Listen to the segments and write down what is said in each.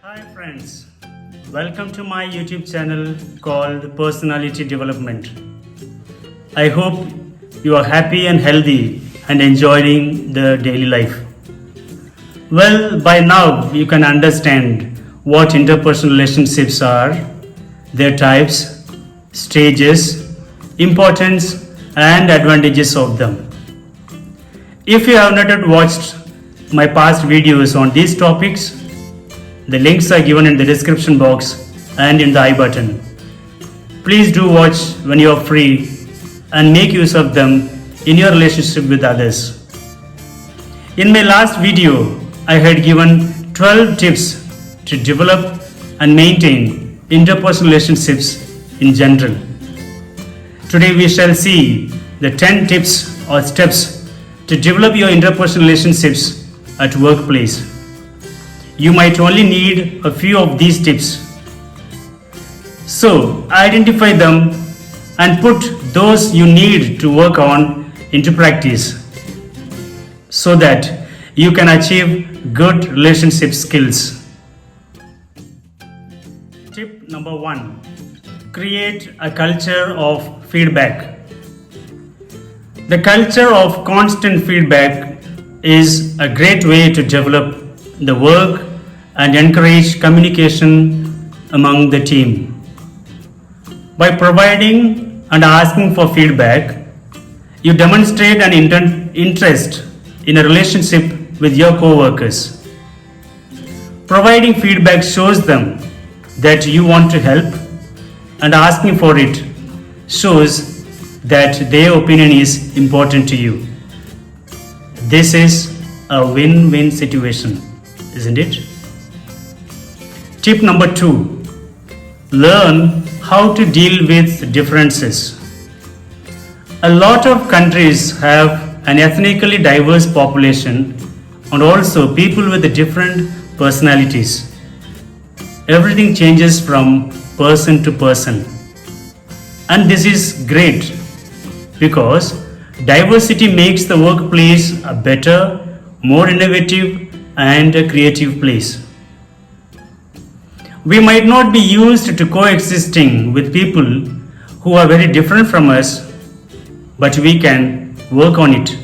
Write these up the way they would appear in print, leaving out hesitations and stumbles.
Hi friends, welcome to my YouTube channel called Personality Development. I hope you are happy and healthy and enjoying the daily life. Well, by now you can understand what interpersonal relationships are, their types, stages, importance and advantages of them. If you have not yet watched my past videos on these topics, the links are given in the description box and in the I button. Please do watch when you are free and make use of them in your relationship with others. In my last video, I had given 12 tips to develop and maintain interpersonal relationships in general. Today we shall see the 10 tips or steps to develop your interpersonal relationships at workplace. You might only need a few of these tips. So, identify them and put those you need to work on into practice so that you can achieve good relationship skills. Tip number 1. Create a culture of feedback. The culture of constant feedback is a great way to develop the work and encourage communication among the team. By providing and asking for feedback, you demonstrate an interest in a relationship with your co-workers. Providing feedback shows them that you want to help, and asking for it shows that their opinion is important to you. This is a win-win situation, isn't it? Tip number 2. Learn how to deal with differences. A lot of countries have an ethnically diverse population and also people with different personalities. Everything changes from person to person. And this is great because diversity makes the workplace a better, more innovative and a creative place. We might not be used to coexisting with people who are very different from us, but we can work on it.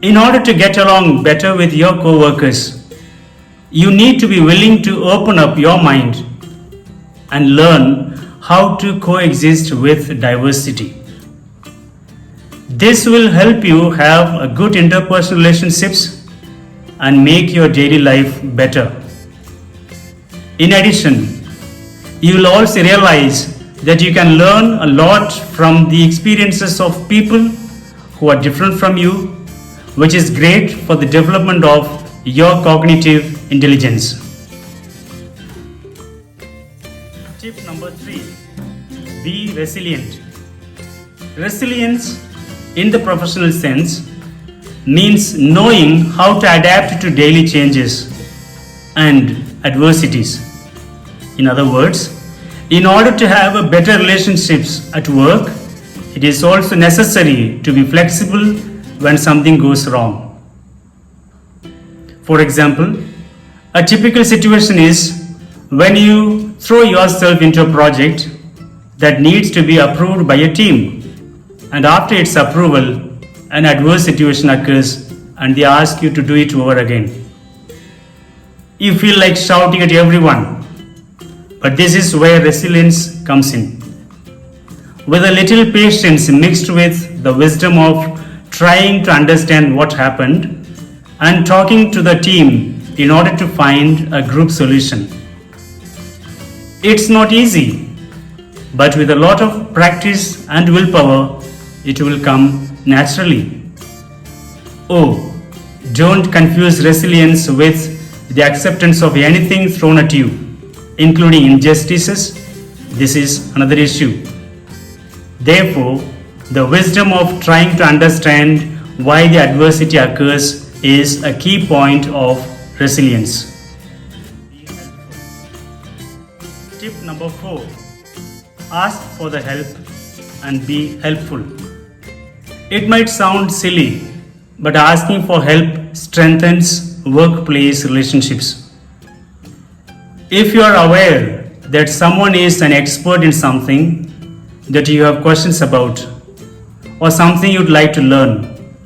In order to get along better with your co-workers, you need to be willing to open up your mind and learn how to coexist with diversity. This will help you have a good interpersonal relationships and make your daily life better. In addition, you will also realize that you can learn a lot from the experiences of people who are different from you, which is great for the development of your cognitive intelligence. Tip number 3. Be resilient. Resilience in the professional sense means knowing how to adapt to daily changes and adversities. In other words, in order to have a better relationships at work, it is also necessary to be flexible when something goes wrong. For example, a typical situation is when you throw yourself into a project that needs to be approved by a team, and after its approval, an adverse situation occurs and they ask you to do it over again. You feel like shouting at everyone, but this is where resilience comes in. With a little patience mixed with the wisdom of trying to understand what happened and talking to the team in order to find a group solution. It's not easy, but with a lot of practice and willpower, it will come naturally. Oh, don't confuse resilience with the acceptance of anything thrown at you, including injustices. This is another issue. Therefore, the wisdom of trying to understand why the adversity occurs is a key point of resilience. Tip number 4. Ask for the help and be helpful. It might sound silly, but asking for help strengthens workplace relationships. If you are aware that someone is an expert in something that you have questions about or something you'd like to learn,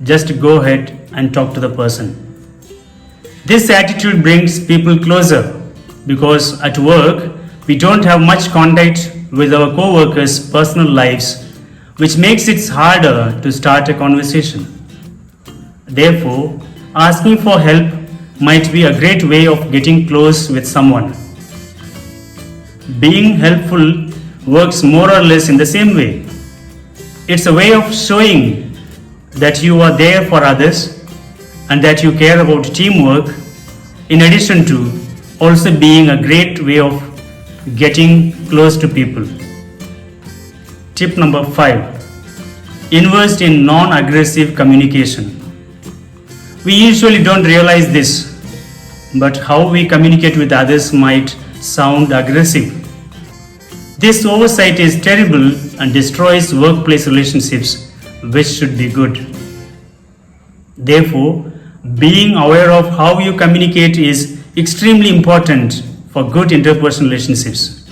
just go ahead and talk to the person. This attitude brings people closer because at work we don't have much contact with our co-workers' personal lives, which makes it harder to start a conversation. Therefore, asking for help might be a great way of getting close with someone. Being helpful works more or less in the same way. It's a way of showing that you are there for others and that you care about teamwork, in addition to also being a great way of getting close to people. Tip number 5. Invest in non-aggressive communication. We usually don't realize this, but how we communicate with others might sound aggressive. This oversight is terrible and destroys workplace relationships, which should be good. Therefore, being aware of how you communicate is extremely important for good interpersonal relationships.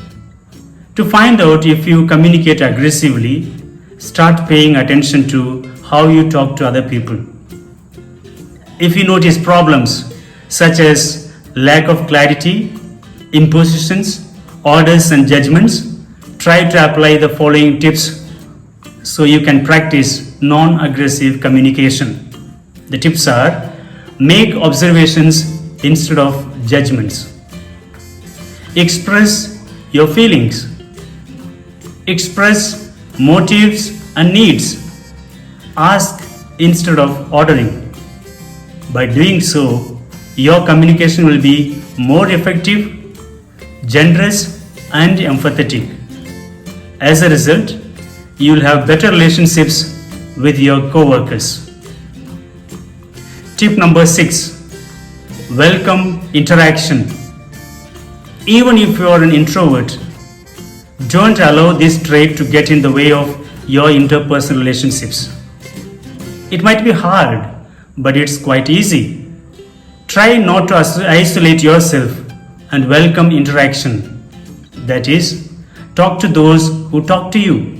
To find out if you communicate aggressively, start paying attention to how you talk to other people. If you notice problems such as lack of clarity, impositions, orders and judgments, try to apply the following tips so you can practice non-aggressive communication. The tips are: make observations instead of judgments. Express your feelings. Express motives and needs. Ask instead of ordering. By doing so, your communication will be more effective, generous, and empathetic. As a result, you will have better relationships with your co-workers. Tip number 6. Welcome interaction. Even if you are an introvert, don't allow this trait to get in the way of your interpersonal relationships. It might be hard, but it's quite easy. Try not to isolate yourself and welcome interaction. That is, talk to those who talk to you.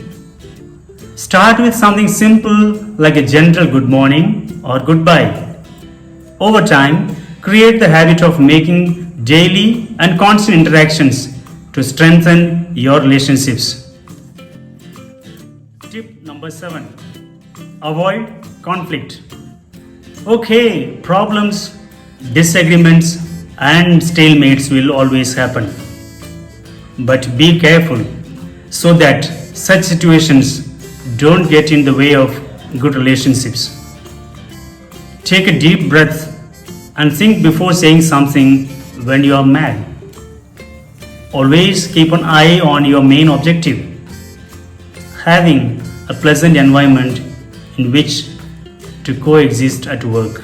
Start with something simple like a gentle good morning or goodbye. Over time, create the habit of making daily and constant interactions to strengthen your relationships. Tip number 7. Avoid conflict. Okay, problems, disagreements, and stalemates will always happen. But be careful so that such situations don't get in the way of good relationships. Take a deep breath and think before saying something when you are mad. Always keep an eye on your main objective: having a pleasant environment in which to coexist at work.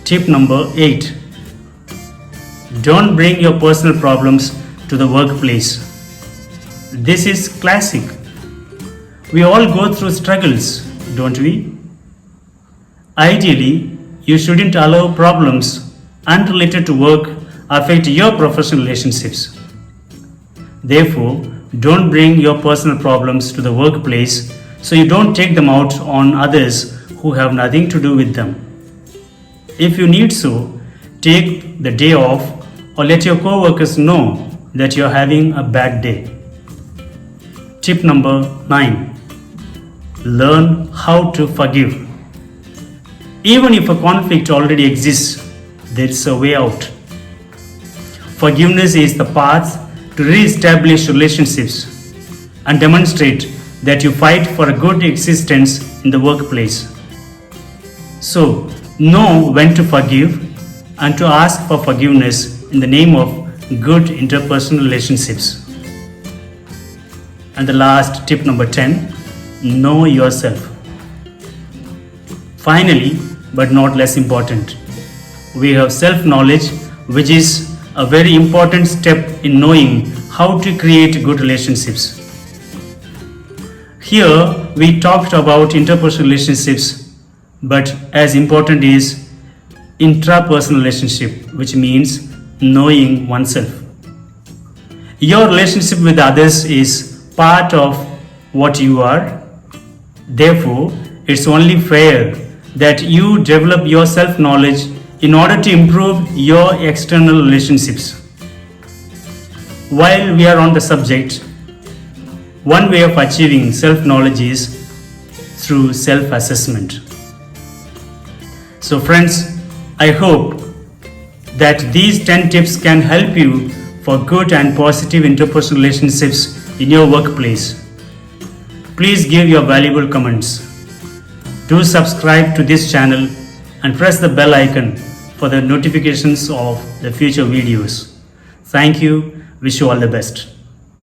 Tip number 8. Don't bring your personal problems to the workplace. This is classic. We all go through struggles, don't we? Ideally, you shouldn't allow problems unrelated to work affect your professional relationships. Therefore, don't bring your personal problems to the workplace so you don't take them out on others who have nothing to do with them. If you need so, take the day off or let your co-workers know that you're having a bad day. Tip number 9. Learn how to forgive. Even if a conflict already exists, there is a way out. Forgiveness is the path to re-establish relationships and demonstrate that you fight for a good existence in the workplace. So, know when to forgive and to ask for forgiveness in the name of good interpersonal relationships. And the last tip number 10, know yourself. Finally, but not less important, we have self-knowledge, which is a very important step in knowing how to create good relationships. Here we talked about interpersonal relationships, but as important is intrapersonal relationship, which means knowing oneself. Your relationship with others is part of what you are. Therefore, it's only fair that you develop your self knowledge in order to improve your external relationships. While we are on the subject, one way of achieving self knowledge is through self assessment. So, friends, I hope that these 10 tips can help you for good and positive interpersonal relationships in your workplace. Please give your valuable comments. Do subscribe to this channel and press the bell icon for the notifications of the future videos. Thank you. Wish you all the best.